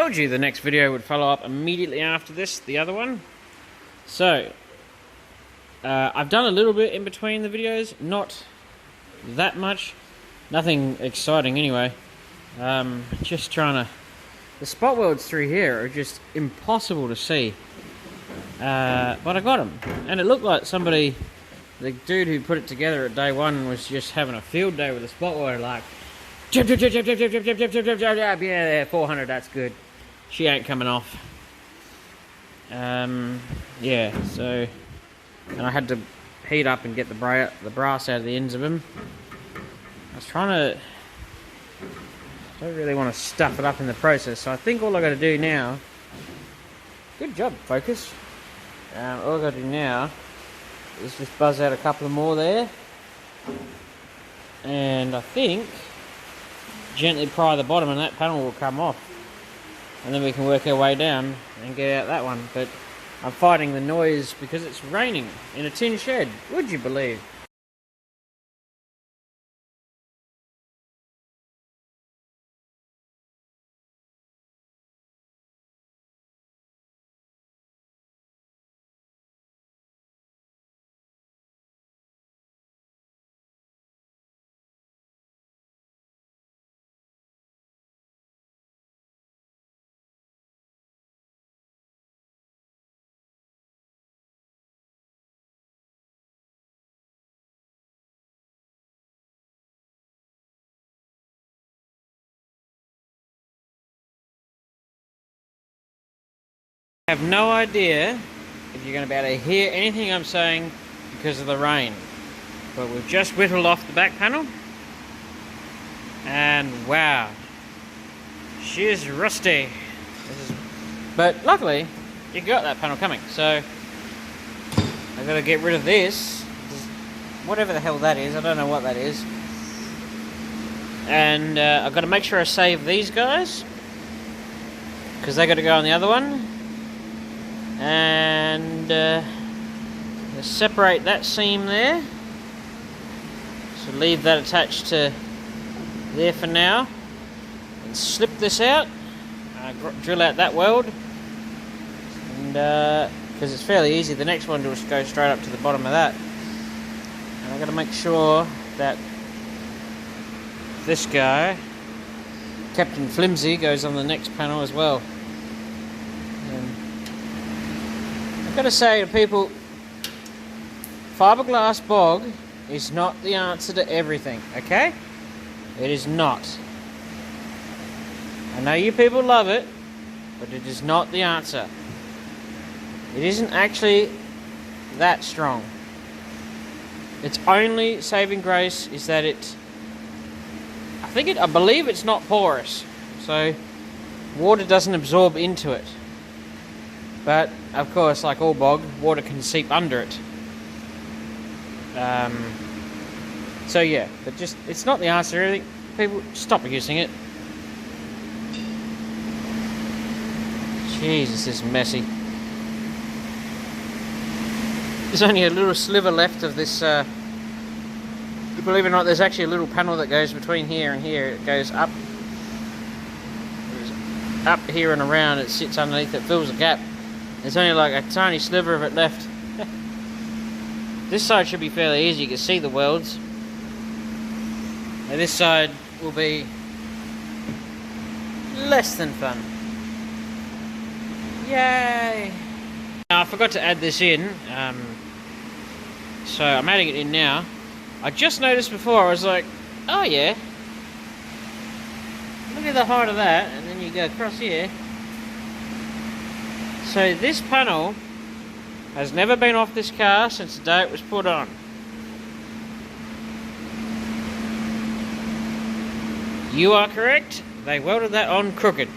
told you the next video would follow up immediately after this, the other one. So, I've done a little bit in between the videos, not that much. Nothing exciting anyway. Just trying to... The spot welds through here are just impossible to see. But I got them. And it looked like somebody, the dude who put it together at day one, was just having a field day with a spot welder, like, jab, jab, jab, jab, jab, jab, jab, jab, jab, jab, jab, jab. Yeah, there, 400, that's good. She ain't coming off. Yeah, so, and I had to heat up and get the brass out of the ends of them. I was trying to, I don't really want to stuff it up in the process, so I think all I got to do now, good job, focus. All I got to do now is just buzz out a couple of more there, and I think gently pry the bottom and that panel will come off, and then we can work our way down and get out that one. But I'm fighting the noise because it's raining in a tin shed, would you believe? I have no idea if you're going to be able to hear anything I'm saying because of the rain. But we've just whittled off the back panel. And wow, she is rusty. But luckily, you got that panel coming. So I've got to get rid of this. Whatever the hell that is, I don't know what that is. And I've got to make sure I save these guys, because they got to go on the other one. And separate that seam there, so leave that attached to there for now, and slip this out, drill out that weld, and because it's fairly easy, the next one will just go straight up to the bottom of that. And I've got to make sure that this guy, Captain Flimsy, goes on the next panel as well. I've got to say to people, fiberglass bog is not the answer to everything, okay? It is not. I know you people love it, but it is not the answer. It isn't actually that strong. Its only saving grace is that I believe it's not porous, so water doesn't absorb into it. But, of course, like all bog, water can seep under it. So yeah, but just, it's not the answer to everything. People, stop using it. Jesus, this is messy. There's only a little sliver left of this, believe it or not, there's actually a little panel that goes between here and here. It goes up here and around, it sits underneath, it fills a gap. There's only like a tiny sliver of it left. This side should be fairly easy, you can see the welds. And this side will be less than fun. Yay! Now I forgot to add this in, so I'm adding it in now. I just noticed before, I was like, oh yeah, look at the height of that, and then you go across here. So this panel has never been off this car since the day it was put on. You are correct, they welded that on crooked.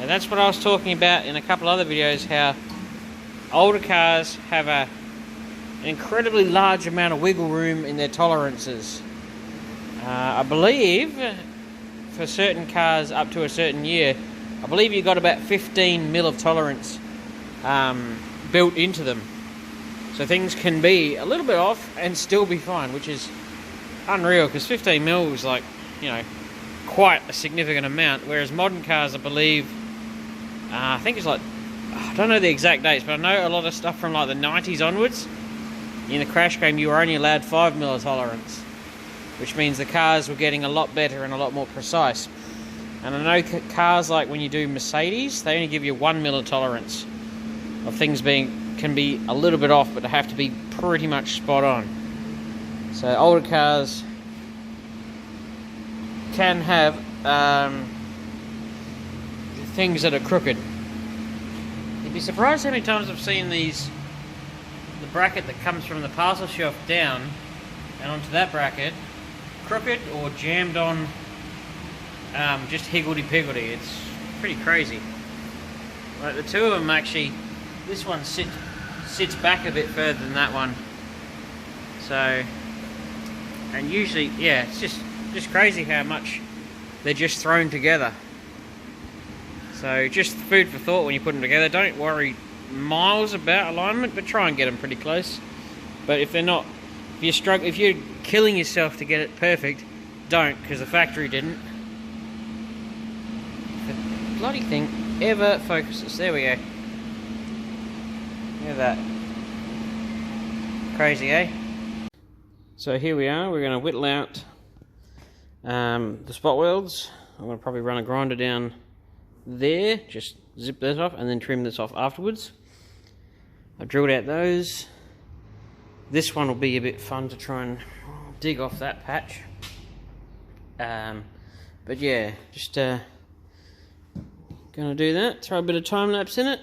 And that's what I was talking about in a couple other videos, how older cars have an incredibly large amount of wiggle room in their tolerances. I believe for certain cars up to a certain year, I believe you've got about 15 mil of tolerance built into them. So things can be a little bit off and still be fine, which is unreal, because 15 mil is like, you know, quite a significant amount, whereas modern cars, I believe, I think it's like, I don't know the exact dates, but I know a lot of stuff from like the 90s onwards, in the crash cam you were only allowed 5mm tolerance, which means the cars were getting a lot better and a lot more precise. And I know cars like when you do Mercedes, they only give you 1mm tolerance of things can be a little bit off, but they have to be pretty much spot on. So older cars can have things that are crooked. You'd be surprised how many times I've seen the bracket that comes from the parcel shelf down and onto that bracket crooked or jammed on, just higgledy-piggledy. It's pretty crazy. Like the two of them actually, this one sits back a bit further than that one. So, and usually, yeah, it's just crazy how much they're just thrown together. So just food for thought when you put them together. Don't worry miles about alignment, but try and get them pretty close. But if they're not, if you're killing yourself to get it perfect, don't, because the factory didn't. The bloody thing ever focuses. There we go. Look at that. Crazy, eh? So here we are. We're going to whittle out the spot welds. I'm going to probably run a grinder down there, just zip that off, and then trim this off afterwards. I drilled out those. This one will be a bit fun to try and dig off that patch. But yeah, just gonna do that. Throw a bit of time lapse in it.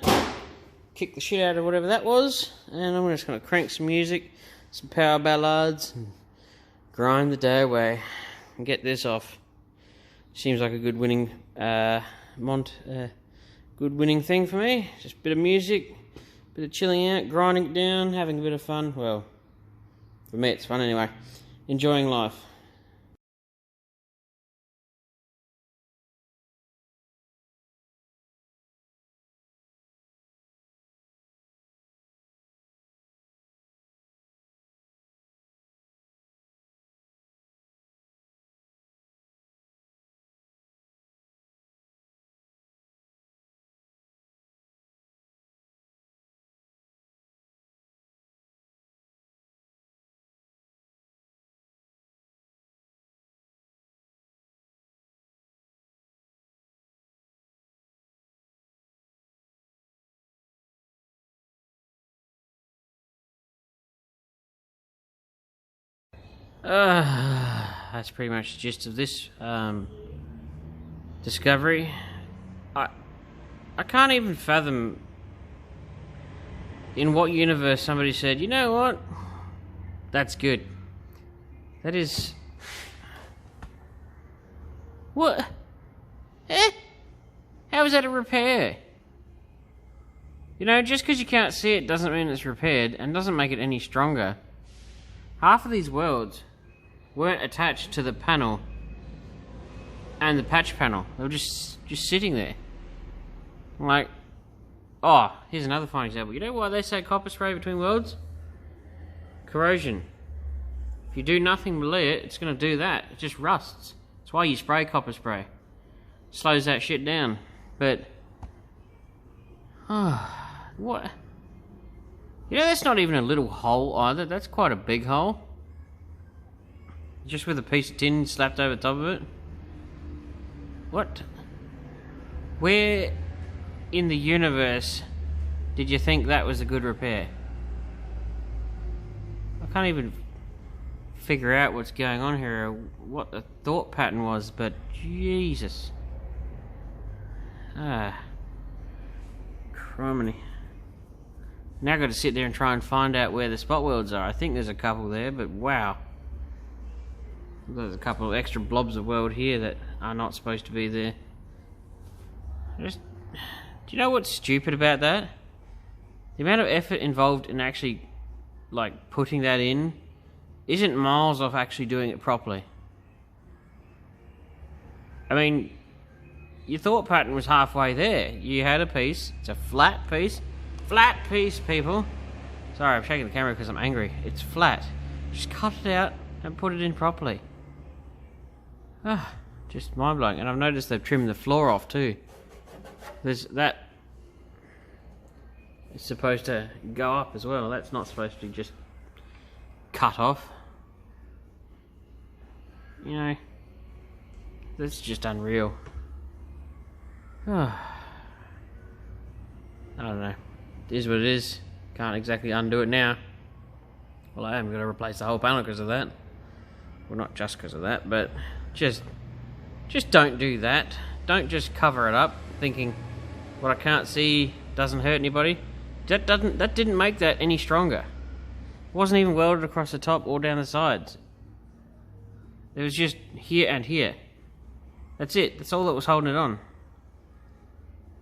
Kick the shit out of whatever that was, and I'm just gonna crank some music, some power ballads, and grind the day away and get this off. Seems like a good winning good winning thing for me. Just a bit of music, bit of chilling out, grinding it down, having a bit of fun. Well, for me it's fun anyway. Enjoying life. That's pretty much the gist of this discovery. I can't even fathom in what universe somebody said, you know what, that's good. That is... What? How is that a repair? You know, just because you can't see it doesn't mean it's repaired, and doesn't make it any stronger. Half of these welds weren't attached to the panel and the patch panel. They were just sitting there. Like, oh, here's another fine example. You know why they say copper spray between welds? Corrosion. If you do nothing but it, it's going to do that. It just rusts. That's why you spray copper spray. Slows that shit down. But, what? You know, that's not even a little hole either. That's quite a big hole. Just with a piece of tin slapped over the top of it. What? Where in the universe did you think that was a good repair? I can't even figure out what's going on here, or what the thought pattern was, but Jesus. Criminy. Now I've got to sit there and try and find out where the spot welds are. I think there's a couple there, but wow. There's a couple of extra blobs of weld here that are not supposed to be there. Do you know what's stupid about that? The amount of effort involved in actually, like, putting that in isn't miles off actually doing it properly. I mean, your thought pattern was halfway there. You had a piece. It's a flat piece. Flat piece, people. Sorry, I'm shaking the camera because I'm angry. It's flat. Just cut it out and put it in properly. Just mind-blowing. And I've noticed they've trimmed the floor off too. There's that. It's supposed to go up as well. That's not supposed to just cut off. You know, that's just unreal. I don't know. It is what it is. Can't exactly undo it now. Well, I am going to replace the whole panel because of that. Well, not just because of that, but just don't do that. Don't just cover it up thinking what I can't see doesn't hurt anybody. That didn't make that any stronger. It wasn't even welded across the top or down the sides. It was just here and here. That's it. That's all that was holding it on.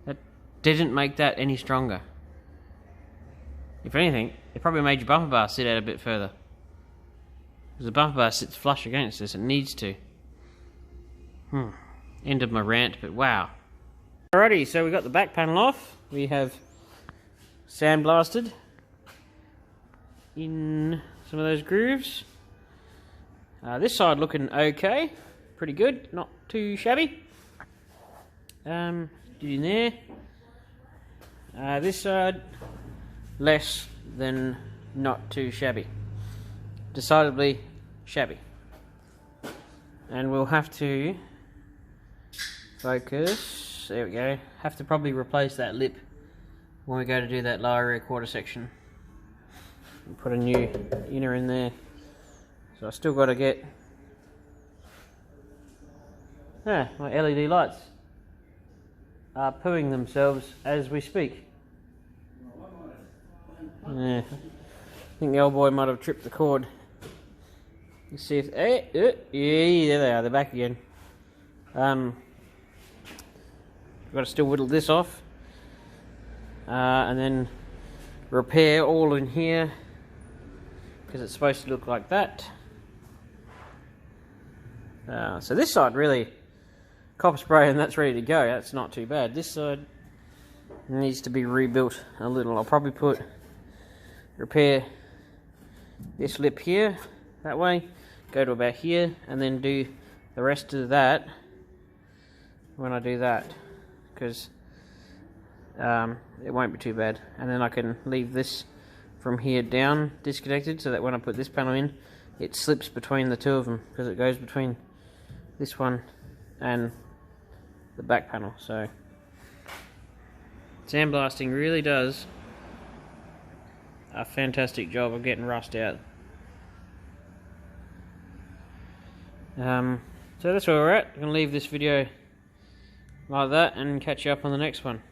That didn't make that any stronger. If anything, it probably made your bumper bar sit out a bit further. Because the bumper bar sits flush against this. It needs to. End of my rant, but wow. Alrighty, so we got the back panel off. We have sandblasted in some of those grooves. This side looking okay. Pretty good. Not too shabby. In there. This side, less than not too shabby. Decidedly shabby. And we'll have to focus. There we go. Have to probably replace that lip when we go to do that lower rear quarter section. And put a new inner in there. So I still got to get my LED lights are pooing themselves as we speak. Yeah, I think the old boy might have tripped the cord. Let's see if yeah, there they are. They're back again. Got to still whittle this off, and then repair all in here because it's supposed to look like that. So this side really copper spray and that's ready to go. That's not too bad. This side needs to be rebuilt a little. I'll probably repair this lip here that way, go to about here, and then do the rest of that when I do that, because it won't be too bad. And then I can leave this from here down disconnected so that when I put this panel in, it slips between the two of them, because it goes between this one and the back panel. So sandblasting really does a fantastic job of getting rust out. So that's where we're at. I'm going to leave this video like that and catch you up on the next one.